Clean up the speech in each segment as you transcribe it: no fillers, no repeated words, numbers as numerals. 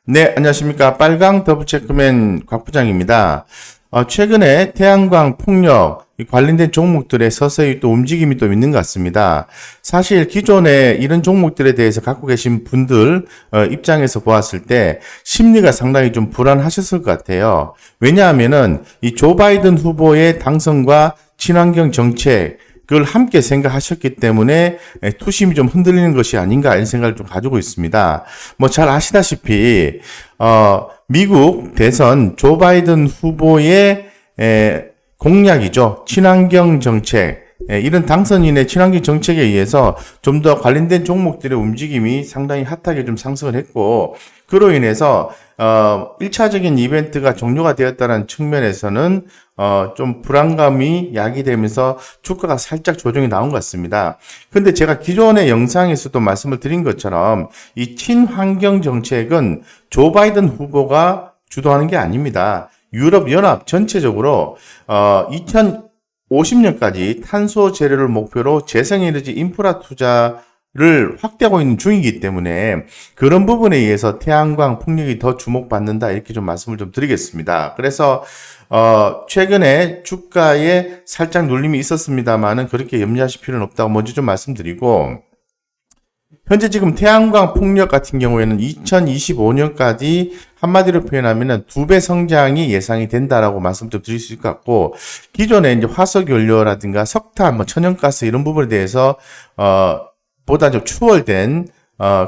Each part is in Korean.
네, 안녕하십니까. 빨강 더블체크맨 곽 부장입니다. 최근에 태양광 폭력 관련된 종목들의 서서히 또 움직임이 또 있는 것 같습니다. 사실 기존에 이런 종목들에 대해서 갖고 계신 분들 입장에서 보았을 때 심리가 상당히 좀 불안하셨을 것 같아요. 왜냐하면은 이 조 바이든 후보의 당선과 친환경 정책 그걸 함께 생각하셨기 때문에 투심이 좀 흔들리는 것이 아닌가 이런 생각을 좀 가지고 있습니다. 뭐 잘 아시다시피 미국 대선 조 바이든 후보의 공약이죠. 친환경 정책. 이런 당선인의 친환경 정책에 의해서 좀 더 관련된 종목들의 움직임이 상당히 핫하게 좀 상승을 했고, 그로 인해서 1차적인 이벤트가 종료가 되었다는 측면에서는 좀 불안감이 야기되면서 주가가 살짝 조정이 나온 것 같습니다. 근데 제가 기존의 영상에서도 말씀을 드린 것처럼 이 친환경 정책은 조 바이든 후보가 주도하는 게 아닙니다. 유럽 연합 전체적으로 2050년까지 탄소 제로를 목표로 재생에너지 인프라 투자를 확대하고 있는 중이기 때문에 그런 부분에 의해서 태양광 풍력이 더 주목받는다 이렇게 좀 말씀을 좀 드리겠습니다. 그래서 최근에 주가에 살짝 눌림이 있었습니다만은 그렇게 염려하실 필요는 없다고 먼저 좀 말씀드리고, 현재 지금 태양광 풍력 같은 경우에는 2025년까지 한마디로 표현하면은 2배 성장이 예상이 된다라고 말씀 좀 드릴 수 있을 것 같고, 기존에 이제 화석 연료라든가 석탄, 천연가스 이런 부분에 대해서 보다 좀 추월된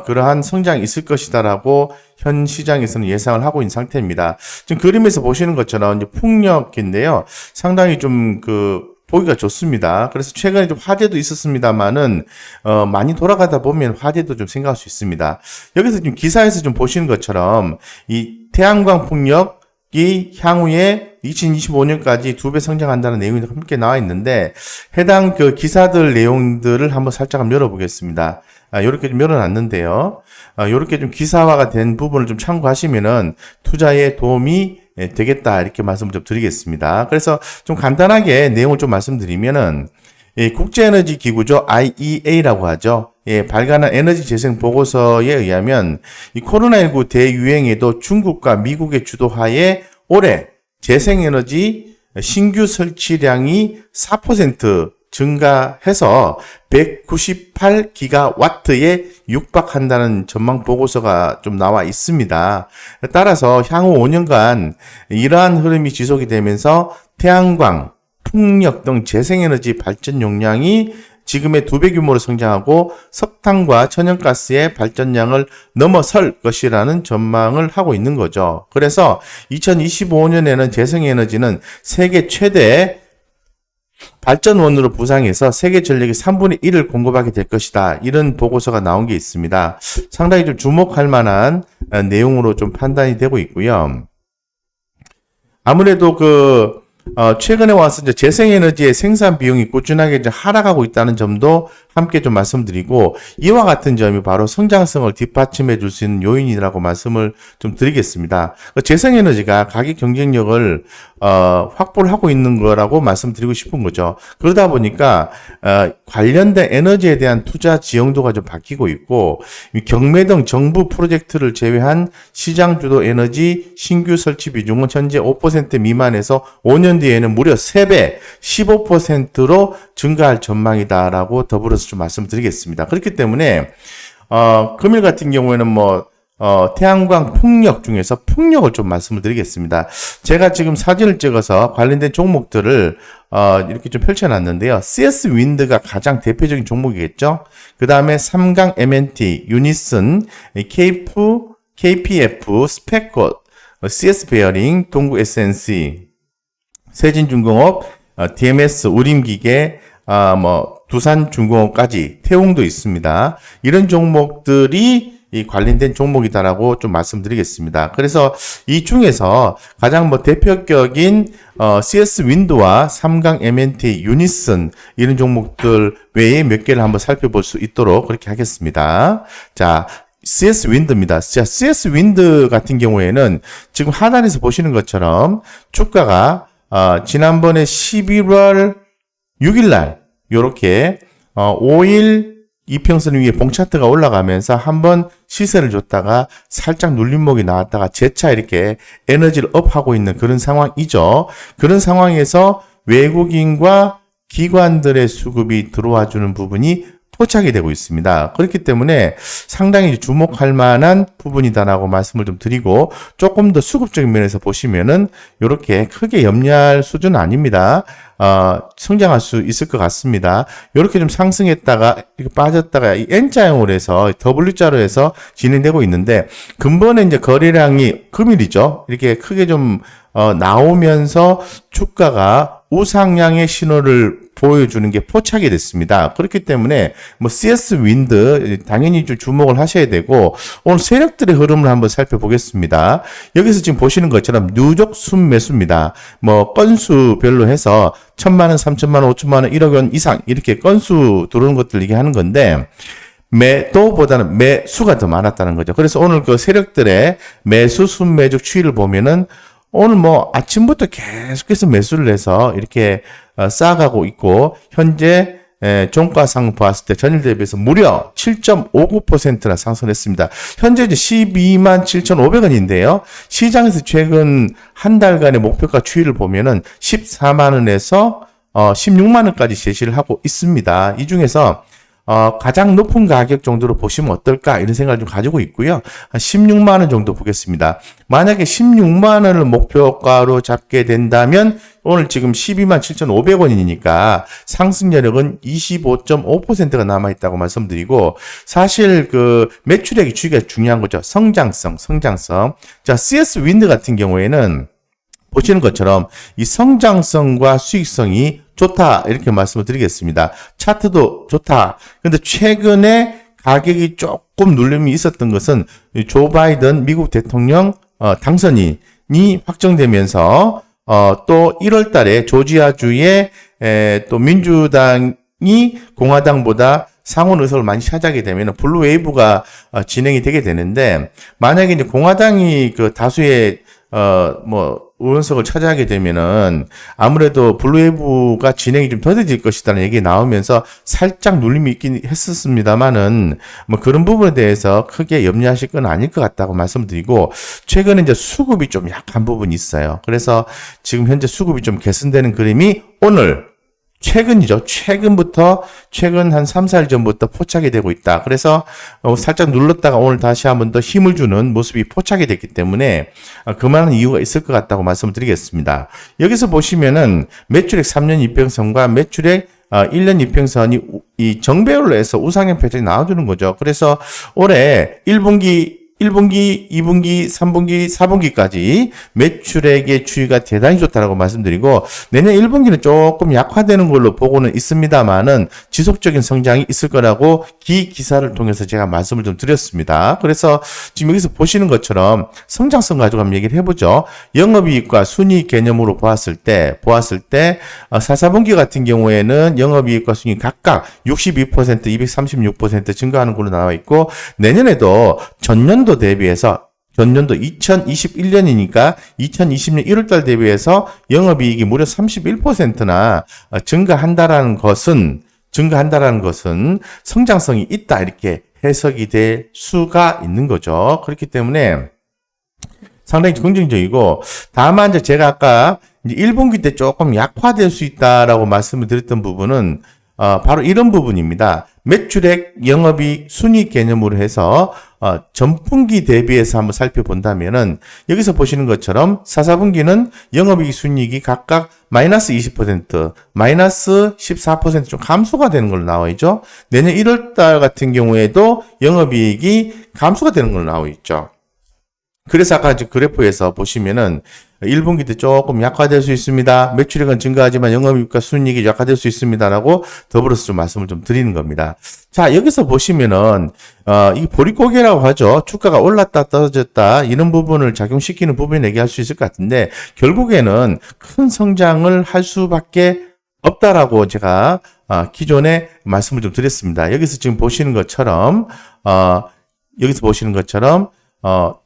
그러한 성장이 있을 것이다라고 현 시장에서는 예상을 하고 있는 상태입니다. 지금 그림에서 보시는 것처럼 이제 풍력인데요. 상당히 좀 보기가 좋습니다. 그래서 최근에 좀 화재도 있었습니다만은 많이 돌아가다 보면 화재도 좀 생각할 수 있습니다. 여기서 지금 기사에서 좀 보시는 것처럼 이 태양광 풍력이 향후에 2025년까지 2배 성장한다는 내용이 함께 나와 있는데, 해당 그 기사들 내용들을 한번 살짝 한번 열어보겠습니다. 요렇게 좀 열어놨는데요. 요렇게 좀 기사화가 된 부분을 좀 참고하시면은 투자에 도움이 되겠다 이렇게 말씀을 좀 드리겠습니다. 그래서 좀 간단하게 내용을 좀 말씀드리면은 국제에너지 기구죠. IEA라고 하죠. 발간한 에너지 재생 보고서에 의하면 이 코로나19 대유행에도 중국과 미국의 주도하에 올해 재생에너지 신규 설치량이 4% 증가해서 198기가와트에 육박한다는 전망 보고서가 좀 나와 있습니다. 따라서 향후 5년간 이러한 흐름이 지속이 되면서 태양광, 풍력 등 재생에너지 발전 용량이 지금의 2배 규모로 성장하고 석탄과 천연가스의 발전량을 넘어설 것이라는 전망을 하고 있는 거죠. 그래서 2025년에는 재생에너지는 세계 최대 발전원으로 부상해서 세계 전력의 3분의 1을 공급하게 될 것이다. 이런 보고서가 나온 게 있습니다. 상당히 좀 주목할 만한 내용으로 좀 판단이 되고 있고요. 아무래도 최근에 와서 이제 재생에너지의 생산 비용이 꾸준하게 이제 하락하고 있다는 점도 함께 좀 말씀드리고, 이와 같은 점이 바로 성장성을 뒷받침해 줄 수 있는 요인이라고 말씀을 좀 드리겠습니다. 재생에너지가 가격 경쟁력을 확보를 하고 있는 거라고 말씀드리고 싶은 거죠. 그러다 보니까 관련된 에너지에 대한 투자 지형도가 좀 바뀌고 있고, 경매 등 정부 프로젝트를 제외한 시장 주도 에너지 신규 설치 비중은 현재 5% 미만에서 5년 뒤에는 무려 3배, 15%로 증가할 전망이다라고 더불어서 좀 말씀드리겠습니다. 그렇기 때문에 금일 같은 경우에는 태양광 풍력 중에서 풍력을 좀 말씀을 드리겠습니다. 제가 지금 사진을 찍어서 관련된 종목들을 이렇게 좀 펼쳐놨는데요. CS 윈드가 가장 대표적인 종목이겠죠. 그 다음에 삼강 MNT, 유니슨, KPF, 스펙꽃, CS 베어링, 동구 SNC, 세진중공업, DMS, 우림기계, 두산중공업까지, 태웅도 있습니다. 이런 종목들이 이 관련된 종목이다라고 좀 말씀드리겠습니다. 그래서 이 중에서 가장 대표격인 CS 윈드와 삼강 MNT, 유니슨 이런 종목들 외에 몇 개를 한번 살펴볼 수 있도록 그렇게 하겠습니다. 자, CS 윈드입니다. 자, CS 윈드 같은 경우에는 지금 하단에서 보시는 것처럼 주가가 지난번에 11월 6일 날 요렇게 5일 이평선 위에 봉차트가 올라가면서 한번 시세를 줬다가 살짝 눌림목이 나왔다가 재차 이렇게 에너지를 업하고 있는 그런 상황이죠. 그런 상황에서 외국인과 기관들의 수급이 들어와 주는 부분이 포착이 되고 있습니다. 그렇기 때문에 상당히 주목할 만한 부분이다라고 말씀을 좀 드리고, 조금 더 수급적인 면에서 보시면은 이렇게 크게 염려할 수준은 아닙니다. 성장할 수 있을 것 같습니다. 이렇게 좀 상승했다가 이렇게 빠졌다가 이 N자형으로 해서 W자로 해서 진행되고 있는데, 근본에 이제 거래량이 금일이죠. 이렇게 크게 좀 나오면서 주가가 우상향의 신호를 보여주는 게 포착이 됐습니다. 그렇기 때문에 뭐 CS 윈드 당연히 좀 주목을 하셔야 되고, 오늘 세력들의 흐름을 한번 살펴보겠습니다. 여기서 지금 보시는 것처럼 누적 순매수입니다. 뭐 건수별로 해서 1,000만 원, 3,000만 원, 5,000만 원, 1억 원 이상 이렇게 건수 들어오는 것들 얘기하는 건데, 매도보다는 매수가 더 많았다는 거죠. 그래서 오늘 그 세력들의 매수 순매적 추이를 보면은 오늘 뭐 아침부터 계속해서 매수를 해서 이렇게 쌓아가고 있고, 현재 종가상 봤을 때 전일 대비해서 무려 7.59%나 상승했습니다. 현재 이제 12만 7,500원인데요. 시장에서 최근 한 달간의 목표가 추이를 보면은 14만 원에서 16만 원까지 제시를 하고 있습니다. 이 중에서 가장 높은 가격 정도로 보시면 어떨까 이런 생각을 좀 가지고 있고요. 한 16만 원 정도 보겠습니다. 만약에 16만 원을 목표가로 잡게 된다면 오늘 지금 12만 7,500원이니까 상승 여력은 25.5%가 남아있다고 말씀드리고, 사실 그 매출액이 추이가 중요한 거죠. 성장성. 자, CS 윈드 같은 경우에는 보시는 것처럼 이 성장성과 수익성이 좋다 이렇게 말씀을 드리겠습니다. 차트도 좋다. 근데 최근에 가격이 조금 눌림이 있었던 것은 조 바이든 미국 대통령 당선인이 확정되면서 또 1월 달에 조지아주에 또 민주당이 공화당보다 상원 의석을 많이 차지하게 되면 블루 웨이브가 진행이 되게 되는데, 만약에 이제 공화당이 그 다수의 의원석을 차지하게 되면은 아무래도 블루웨이브가 진행이 좀 더뎌질 것이라는 얘기가 나오면서 살짝 눌림이 있긴 했었습니다만은 뭐 그런 부분에 대해서 크게 염려하실 건 아닐 것 같다고 말씀드리고, 최근에 이제 수급이 좀 약한 부분이 있어요. 그래서 지금 현재 수급이 좀 개선되는 그림이 오늘 최근이죠. 최근 한 3, 4일 전부터 포착이 되고 있다. 그래서 살짝 눌렀다가 오늘 다시 한번 더 힘을 주는 모습이 포착이 됐기 때문에 그만한 이유가 있을 것 같다고 말씀을 드리겠습니다. 여기서 보시면은 매출액 3년 이평선과 매출액 1년 이평선이 이 정배열로 해서 우상향 패턴이 나와주는 거죠. 그래서 올해 1분기, 2분기, 3분기, 4분기까지 매출액의 추이가 대단히 좋다라고 말씀드리고, 내년 1분기는 조금 약화되는 걸로 보고는 있습니다만은 지속적인 성장이 있을 거라고 기사를 통해서 제가 말씀을 좀 드렸습니다. 그래서 지금 여기서 보시는 것처럼 성장성 가지고 한번 얘기를 해보죠. 영업이익과 순이익 개념으로 보았을 때 4, 4분기 같은 경우에는 영업이익과 순이익 각각 62%, 236% 증가하는 걸로 나와 있고, 내년에도 전년도 대비해서 전년도 2021년이니까 2020년 1월달 대비해서 영업이익이 무려 31%나 증가한다라는 것은 성장성이 있다 이렇게 해석이 될 수가 있는 거죠. 그렇기 때문에 상당히 긍정적이고, 다만 이제 제가 아까 이제 1분기 때 조금 약화될 수 있다라고 말씀을 드렸던 부분은 바로 이런 부분입니다. 매출액, 영업이익, 순이익 개념으로 해서 전분기 대비해서 한번 살펴본다면은 여기서 보시는 것처럼 4, 4분기는 영업이익, 순이익이 각각 마이너스 20%, 마이너스 14% 좀 감소가 되는 걸로 나와 있죠. 내년 1월달 같은 경우에도 영업이익이 감소가 되는 걸로 나와 있죠. 그래서 아까 그래프에서 보시면은 1분기 때 조금 약화될 수 있습니다. 매출액은 증가하지만 영업이익과 순이익이 약화될 수 있습니다라고 더불어서 좀 말씀을 좀 드리는 겁니다. 자, 여기서 보시면은 이 보릿고개라고 하죠. 주가가 올랐다 떨어졌다 이런 부분을 작용시키는 부분을 얘기할 수 있을 것 같은데, 결국에는 큰 성장을 할 수밖에 없다라고 제가 기존에 말씀을 좀 드렸습니다. 여기서 지금 보시는 것처럼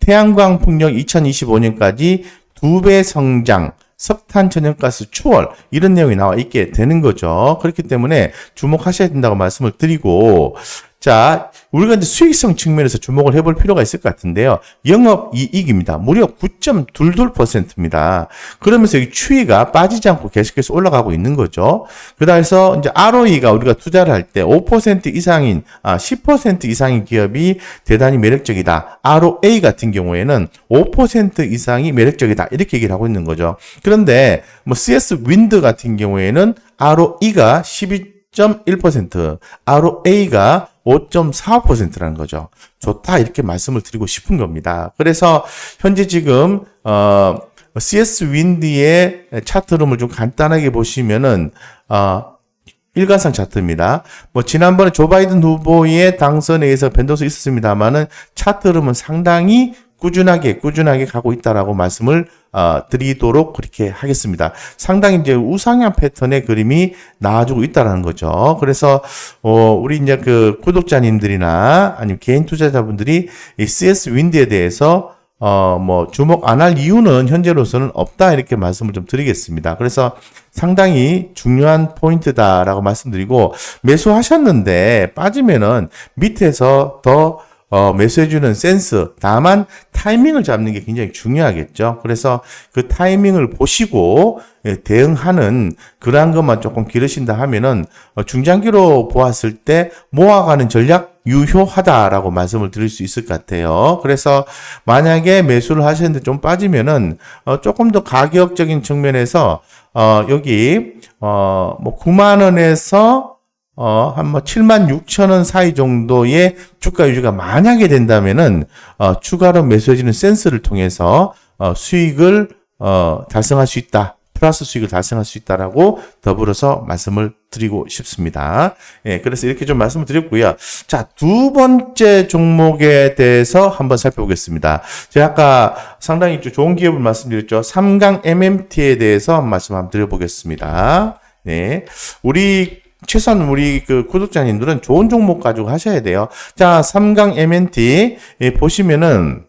태양광 풍력 2025년까지 2배 성장, 석탄 천연가스 추월 이런 내용이 나와 있게 되는 거죠. 그렇기 때문에 주목하셔야 된다고 말씀을 드리고, 자, 우리가 이제 수익성 측면에서 주목을 해볼 필요가 있을 것 같은데요. 영업이익입니다. 무려 9.22%입니다. 그러면서 이 추이가 빠지지 않고 계속해서 올라가고 있는 거죠. 그래서 이제 ROE가 우리가 투자를 할 때 5% 이상인, 10% 이상인 기업이 대단히 매력적이다. ROA 같은 경우에는 5% 이상이 매력적이다. 이렇게 얘기를 하고 있는 거죠. 그런데 뭐 CS 윈드 같은 경우에는 ROE가 12.1%, ROA가 5.45%라는 거죠. 좋다 이렇게 말씀을 드리고 싶은 겁니다. 그래서 현재 지금 CS 윈드의 차트 흐름을 좀 간단하게 보시면은 일관성 차트입니다. 뭐 지난번에 조 바이든 후보의 당선에 의해서 변동성이 있었습니다만은 차트 흐름은 상당히 꾸준하게 가고 있다라고 말씀을 드리도록 그렇게 하겠습니다. 상당히 이제 우상향 패턴의 그림이 나와주고 있다라는 거죠. 그래서 우리 이제 그 구독자님들이나 아니면 개인 투자자분들이 이 CS 윈드에 대해서 뭐 주목 안 할 이유는 현재로서는 없다 이렇게 말씀을 좀 드리겠습니다. 그래서 상당히 중요한 포인트다라고 말씀드리고 매수하셨는데 빠지면은 밑에서 더 매수해주는 센스, 다만 타이밍을 잡는 게 굉장히 중요하겠죠. 그래서 그 타이밍을 보시고 대응하는 그러한 것만 조금 기르신다 하면은 중장기로 보았을 때 모아가는 전략 유효하다라고 말씀을 드릴 수 있을 것 같아요. 그래서 만약에 매수를 하셨는데 좀 빠지면은 조금 더 가격적인 측면에서 여기 뭐 9만 원에서 한 뭐 76,000원 사이 정도의 주가 유지가 만약에 된다면은 추가로 매수해지는 센스를 통해서 수익을 달성할 수 있다. 플러스 수익을 달성할 수 있다라고 더불어서 말씀을 드리고 싶습니다. 예, 그래서 이렇게 좀 말씀을 드렸고요. 자, 두 번째 종목에 대해서 한번 살펴보겠습니다. 제가 아까 상당히 좋은 기업을 말씀드렸죠. 삼강 MMT에 대해서 말씀 한번 드려보겠습니다. 네. 최소한 우리 그 구독자님들은 좋은 종목 가지고 하셔야 돼요. 자, 삼강 MNT 보시면은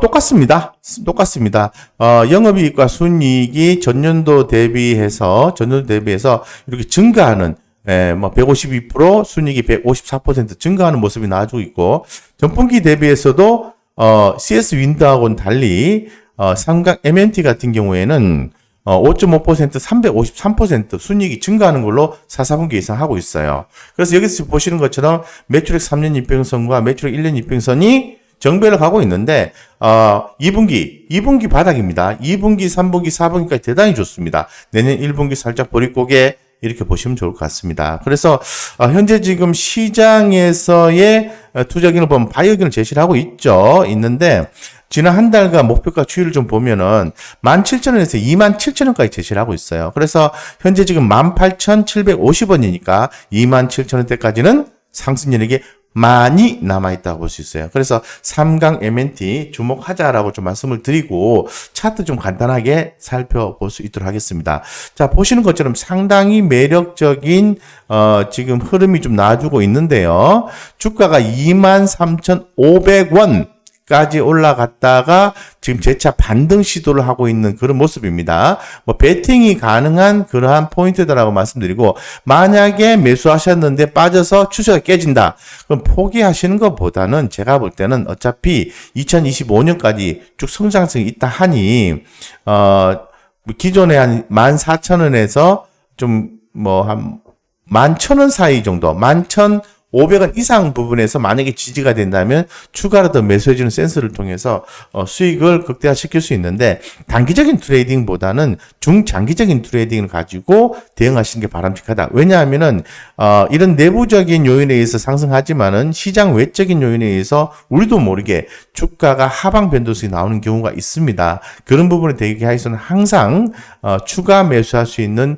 똑같습니다. 영업이익과 순이익이 전년도 대비해서 이렇게 증가하는 뭐 152%, 순이익이 154% 증가하는 모습이 나와주고 있고 전분기 대비해서도 CS 윈드하고는 달리 삼강 MNT 같은 경우에는 5.5%, 353% 순이익이 증가하는 걸로 4분기 예상하고 있어요. 그래서 여기서 보시는 것처럼 매출액 3년 이평선과 매출액 1년 이평선이 정배를 가고 있는데 2분기 바닥입니다. 2분기, 3분기, 4분기까지 대단히 좋습니다. 내년 1분기 살짝 보릿고개 이렇게 보시면 좋을 것 같습니다. 그래서 현재 지금 시장에서의 투자기능을 보면 바이오기능을 제시를 하고 있는데 지난 한 달간 목표가 추이를 좀 보면은 17,000원에서 27,000원까지 제시를 하고 있어요. 그래서 현재 지금 18,750원이니까 27,000원대까지는 상승 여력이 많이 남아있다고 볼 수 있어요. 그래서 삼강 MNT 주목하자라고 좀 말씀을 드리고 차트 좀 간단하게 살펴볼 수 있도록 하겠습니다. 자, 보시는 것처럼 상당히 매력적인 지금 흐름이 좀 나와주고 있는데요. 주가가 23,500원 까지 올라갔다가 지금 재차 반등 시도를 하고 있는 그런 모습입니다. 뭐 배팅이 가능한 그러한 포인트다라고 말씀드리고 만약에 매수하셨는데 빠져서 추세가 깨진다. 그럼 포기하시는 것보다는 제가 볼 때는 어차피 2025년까지 쭉 성장성이 있다 하니 기존에 한 14,000원에서 좀 뭐 한 11,000원 사이 정도 11,500원 이상 부분에서 만약에 지지가 된다면 추가로 더 매수해주는 센스를 통해서 수익을 극대화시킬 수 있는데 단기적인 트레이딩보다는 중장기적인 트레이딩을 가지고 대응하시는 게 바람직하다. 왜냐하면은 이런 내부적인 요인에 의해서 상승하지만은 시장 외적인 요인에 의해서 우리도 모르게 주가가 하방 변동성이 나오는 경우가 있습니다. 그런 부분에 대비해서는 항상 추가 매수할 수 있는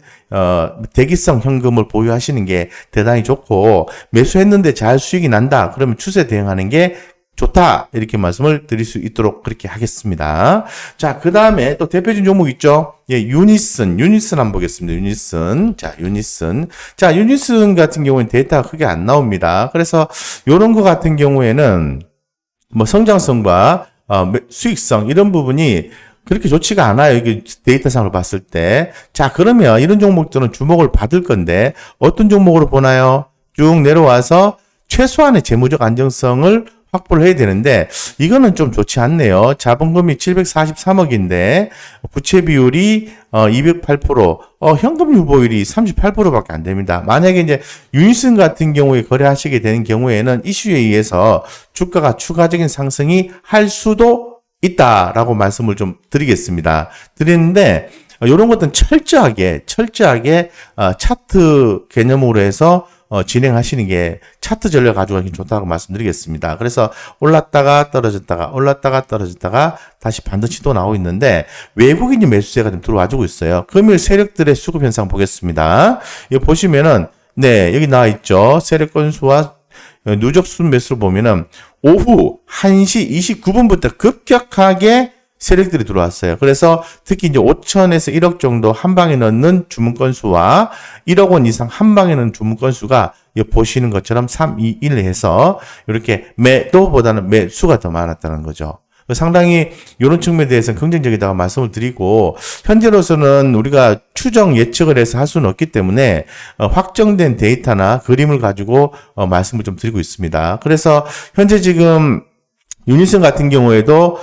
대기성 현금을 보유하시는 게 대단히 좋고 매수했는데 잘 수익이 난다. 그러면 추세 대응하는 게 좋다. 이렇게 말씀을 드릴 수 있도록 그렇게 하겠습니다. 자, 그 다음에 또 대표적인 종목 있죠? 예, 유니슨 한번 보겠습니다. 유니슨 같은 경우에는 데이터가 크게 안 나옵니다. 그래서 요런 거 같은 경우에는 뭐 성장성과 수익성 이런 부분이 그렇게 좋지가 않아요. 이게 데이터상으로 봤을 때. 자, 그러면 이런 종목들은 주목을 받을 건데 어떤 종목으로 보나요? 쭉 내려와서 최소한의 재무적 안정성을 확보를 해야 되는데 이거는 좀 좋지 않네요. 자본금이 743억인데 부채 비율이 208%, 현금 유보율이 38%밖에 안 됩니다. 만약에 이제 유니슨 같은 경우에 거래하시게 되는 경우에는 이슈에 의해서 주가가 추가적인 상승이 할 수도 있다라고 말씀을 좀 드리겠습니다. 드리는데 이런 것들은 철저하게 차트 개념으로 해서 진행하시는 게 차트 전략 가지고 좋다고 말씀드리겠습니다. 그래서 올랐다가 떨어졌다가 다시 반등치 또 나오고 있는데 외국인이 매수세가 좀 들어와주고 있어요. 금일 세력들의 수급 현상 보겠습니다. 여기 보시면은 네, 여기 나와 있죠. 세력 건수와 누적 순 매수를 보면은 오후 1시 29분부터 급격하게 세력들이 들어왔어요. 그래서 특히 이제 5천에서 1억 정도 한 방에 넣는 주문 건수와 1억 원 이상 한 방에 넣는 주문 건수가 보시는 것처럼 3, 2, 1 해서 이렇게 매도보다는 매수가 더 많았다는 거죠. 상당히 이런 측면에 대해서는 긍정적이다고 말씀을 드리고 현재로서는 우리가 추정 예측을 해서 할 수는 없기 때문에 확정된 데이터나 그림을 가지고 말씀을 좀 드리고 있습니다. 그래서 현재 지금 유니슨 같은 경우에도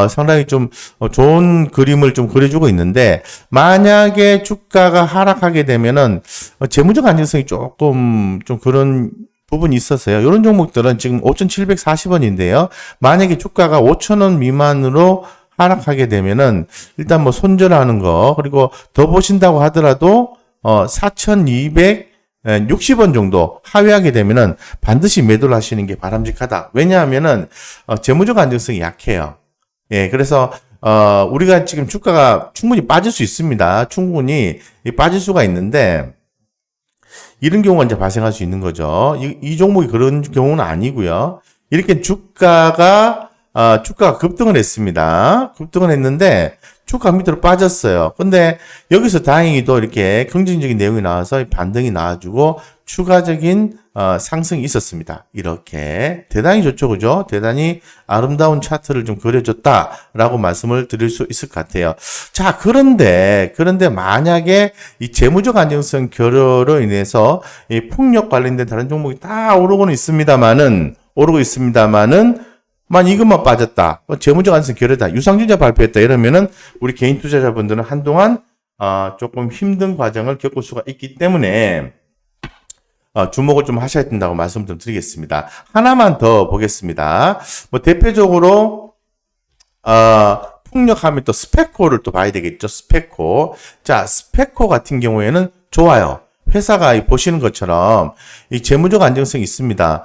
상당히 좀 좋은 그림을 좀 그려주고 있는데 만약에 주가가 하락하게 되면은 재무적 안정성이 조금 좀 그런 부분이 있었어요. 이런 종목들은 지금 5,740원인데요. 만약에 주가가 5,000원 미만으로 하락하게 되면은 일단 뭐 손절하는 거 그리고 더 보신다고 하더라도 4,260원 정도 하회하게 되면은 반드시 매도를 하시는 게 바람직하다. 왜냐하면은 재무적 안정성이 약해요. 예, 그래서 우리가 지금 주가가 충분히 빠질 수 있습니다. 충분히 빠질 수가 있는데 이런 경우가 이제 발생할 수 있는 거죠. 이 종목이 그런 경우는 아니고요. 이렇게 주가가 급등을 했습니다. 급등을 했는데 주가 밑으로 빠졌어요. 근데 여기서 다행히도 이렇게 긍정적인 내용이 나와서 반등이 나와주고 추가적인 상승이 있었습니다. 이렇게 대단히 좋죠, 그죠? 대단히 아름다운 차트를 좀 그려줬다라고 말씀을 드릴 수 있을 것 같아요. 자, 그런데 만약에 이 재무적 안정성 결여로 인해서 이 폭력 관련된 다른 종목이 다 오르고 있습니다만은 만 이것만 빠졌다. 재무적 안정성 결여다. 유상증자 발표했다. 이러면은 우리 개인 투자자분들은 한동안 조금 힘든 과정을 겪을 수가 있기 때문에 주목을 좀 하셔야 된다고 말씀 좀 드리겠습니다. 하나만 더 보겠습니다. 뭐 대표적으로 폭력하면 또 스페코를 또 봐야 되겠죠. 스페코. 자, 스페코 같은 경우에는 좋아요. 회사가 보시는 것처럼 이 재무적 안정성이 있습니다.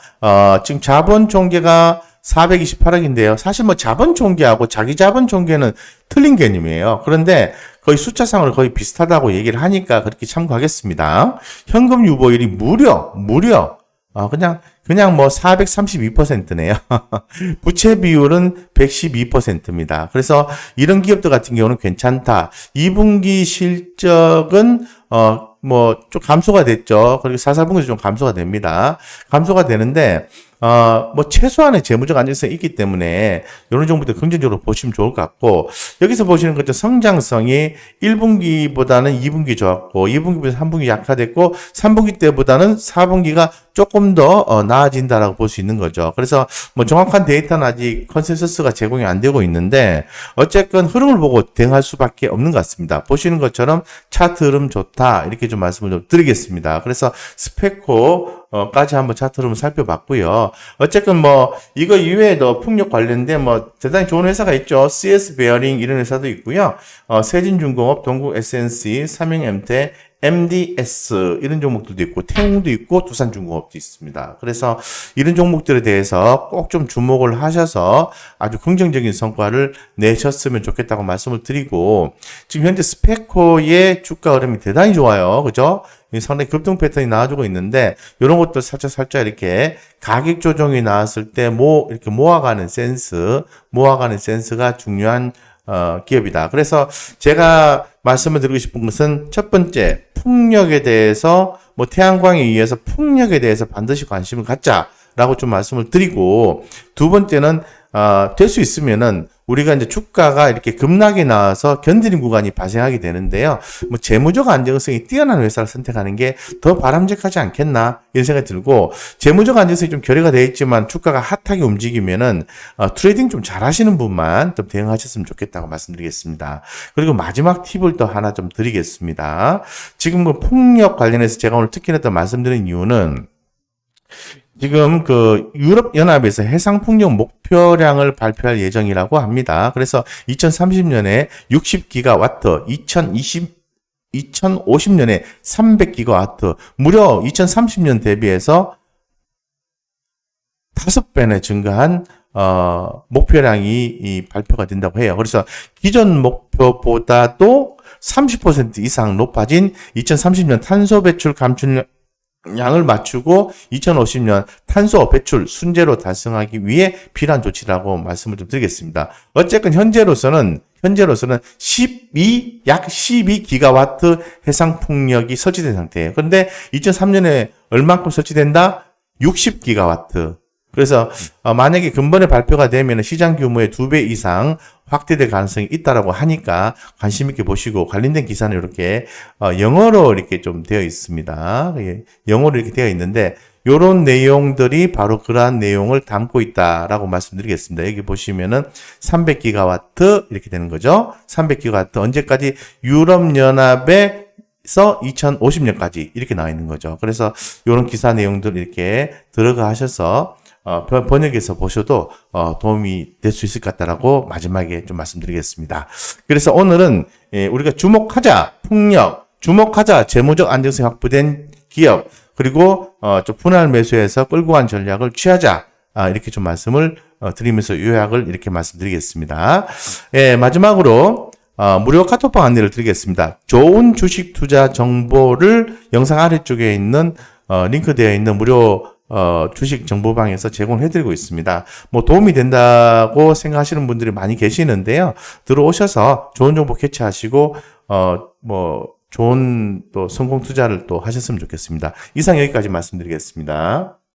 지금 자본 총계가 428억인데요. 사실 뭐 자본 총계하고 자기 자본 총계는 틀린 개념이에요. 그런데 거의 숫자상으로 거의 비슷하다고 얘기를 하니까 그렇게 참고하겠습니다. 현금 유보율이 무려 그냥 뭐 432%네요. 부채 비율은 112%입니다. 그래서 이런 기업들 같은 경우는 괜찮다. 2분기 실적은 뭐 좀 감소가 됐죠. 그리고 4분기도 좀 감소가 됩니다. 감소가 되는데 뭐 최소한의 재무적 안정성이 있기 때문에 이런 정보들 긍정적으로 보시면 좋을 것 같고 여기서 보시는 것처럼 성장성이 1분기보다는 2분기 좋았고 2분기보다 3분기 약화됐고 3분기 때보다는 4분기가 조금 더 나아진다라고 볼 수 있는 거죠. 그래서 뭐 정확한 데이터는 아직 컨센서스가 제공이 안 되고 있는데 어쨌건 흐름을 보고 대응할 수밖에 없는 것 같습니다. 보시는 것처럼 차트 흐름 좋다 이렇게 좀 말씀을 좀 드리겠습니다. 그래서 스페코까지 한번 차트 흐름을 살펴봤고요. 어쨌건 뭐 이거 이외에도 풍력 관련된 뭐 대단히 좋은 회사가 있죠. CS 베어링 이런 회사도 있고요. 세진중공업, 동국 SNC, 삼성엠텍, MDS 이런 종목들도 있고 태웅도 있고 두산중공업도 있습니다. 그래서 이런 종목들에 대해서 꼭 좀 주목을 하셔서 아주 긍정적인 성과를 내셨으면 좋겠다고 말씀을 드리고 지금 현재 스페코의 주가 흐름이 대단히 좋아요. 그죠? 상당히 급등 패턴이 나와주고 있는데 이런 것들 살짝 이렇게 가격 조정이 나왔을 때 이렇게 모아가는 센스가 중요한 기업이다. 그래서 제가 말씀을 드리고 싶은 것은 첫 번째, 풍력에 대해서 태양광에 의해서 풍력에 대해서 반드시 관심을 갖자라고 좀 말씀을 드리고 두 번째는 될 수 있으면은 우리가 이제 주가가 이렇게 급락이 나와서 견디는 구간이 발생하게 되는데요. 뭐 재무적 안정성이 뛰어난 회사를 선택하는 게 더 바람직하지 않겠나 이런 생각이 들고, 재무적 안정성이 좀 결여가 되어 있지만 주가가 핫하게 움직이면은 트레이딩 좀 잘하시는 분만 좀 대응하셨으면 좋겠다고 말씀드리겠습니다. 그리고 마지막 팁을 또 하나 좀 드리겠습니다. 지금 뭐 폭력 관련해서 제가 오늘 특히나 또 말씀드린 이유는, 지금 그 유럽연합에서 해상풍력 목표량을 발표할 예정이라고 합니다. 그래서 2030년에 60기가와트, 2050년에 300기가와트, 무려 2030년 대비해서 5배나 증가한 목표량이 발표가 된다고 해요. 그래서 기존 목표보다도 30% 이상 높아진 2030년 탄소 배출 감축 양을 맞추고 2050년 탄소 배출 순제로 달성하기 위해 필요한 조치라고 말씀을 좀 드리겠습니다. 어쨌든 현재로서는 약 12기가와트 해상 풍력이 설치된 상태예요. 그런데 2003년에 얼만큼 설치된다? 60기가와트. 그래서 만약에 근본에 발표가 되면 시장 규모의 2배 이상 확대될 가능성이 있다라고 하니까 관심 있게 보시고, 관련된 기사는 이렇게 영어로 이렇게 좀 되어 있습니다. 영어로 이렇게 되어 있는데 요런 내용들이 바로 그러한 내용을 담고 있다라고 말씀드리겠습니다. 여기 보시면은 300기가와트 이렇게 되는 거죠. 300기가와트 언제까지? 유럽연합에서 2050년까지 이렇게 나와 있는 거죠. 그래서 요런 기사 내용들 이렇게 들어가 하셔서 번역해서 보셔도 도움이 될 수 있을 것 같다라고 마지막에 좀 말씀드리겠습니다. 그래서 오늘은 우리가 주목하자 풍력, 주목하자 재무적 안정성이 확보된 기업, 그리고 좀 분할 매수해서 끌고 간 전략을 취하자, 이렇게 좀 말씀을 드리면서 요약을 이렇게 말씀드리겠습니다. 마지막으로 무료 카톡방 안내를 드리겠습니다. 좋은 주식 투자 정보를 영상 아래쪽에 있는 링크되어 있는 무료 주식 정보방에서 제공해드리고 있습니다. 뭐 도움이 된다고 생각하시는 분들이 많이 계시는데요. 들어오셔서 좋은 정보 캐치하시고 뭐 좋은 또 성공 투자를 또 하셨으면 좋겠습니다. 이상 여기까지 말씀드리겠습니다.